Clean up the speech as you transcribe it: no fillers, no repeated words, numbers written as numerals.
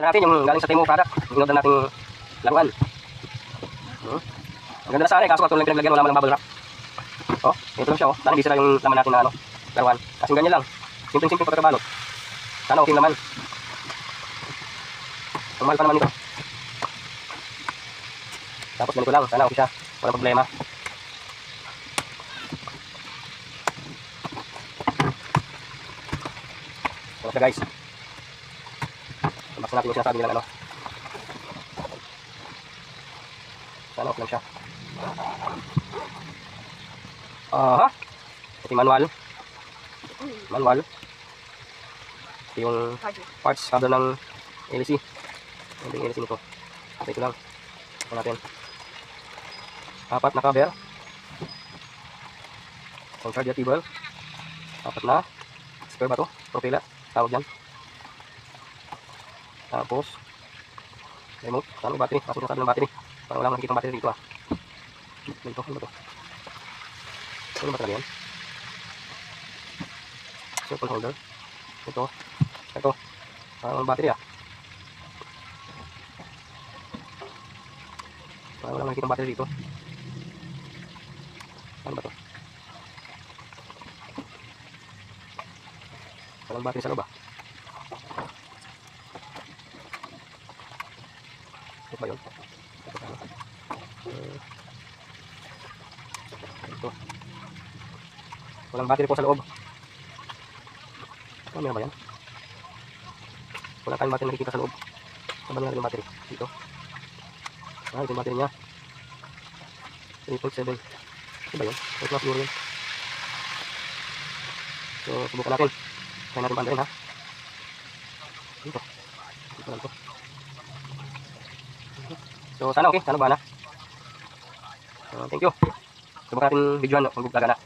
natin yung galing sa Temu product. Yung order nating laruan. Ang ganda na sana eh, kaso katulad pinaglagyan wala man ng bubble wrap. Oh, ito lang siya oh. Sana hindi sila yung laman natin na ano, laruan. Kasing ganyan lang. Simpleng-simpleng pagkakabalot. Sana okay naman. Ang mahal pa naman ito. Tapos ganito lang, sana okay siya. Walang problema. Ito siya guys. Basta natin yung sinasabi nilang ano. Sana okay lang siya. Aha. Ito yung manual. Manual. Ito yung parts cover ng LC. Ito yung LC nito. Ito lang. Ito natin. 4 na cover. Ang charger cable. 4 na. Spare ba ito? Propela. Tawag dyan. Tapos remote. Saan yung battery? Pasok na sabi ng battery. Parang wala makikita ang battery dito ah. Dito. Ano ba ito? Ano ba talaga yan? Circle holder. Ito. Ito. Parang battery ah. Parang wala makikita ang battery dito. Ano ba ito? Parang battery sa loob ah. Ito ba yun? Ito. Walang battery po sa loob. Ano meron ba yan? Wala tayong battery nakikita sa loob. Saan ba nilagay yung battery? Dito. Ah, ito yung battery niya. 3.7. Ano ba yun? Ito na siguro yun. So, subukan natin. Kaya natin pandarin ha. Dito. Dito lang ito. So, sana okay. Sana ba na? Thank you. Subukan natin videoan kung gagana.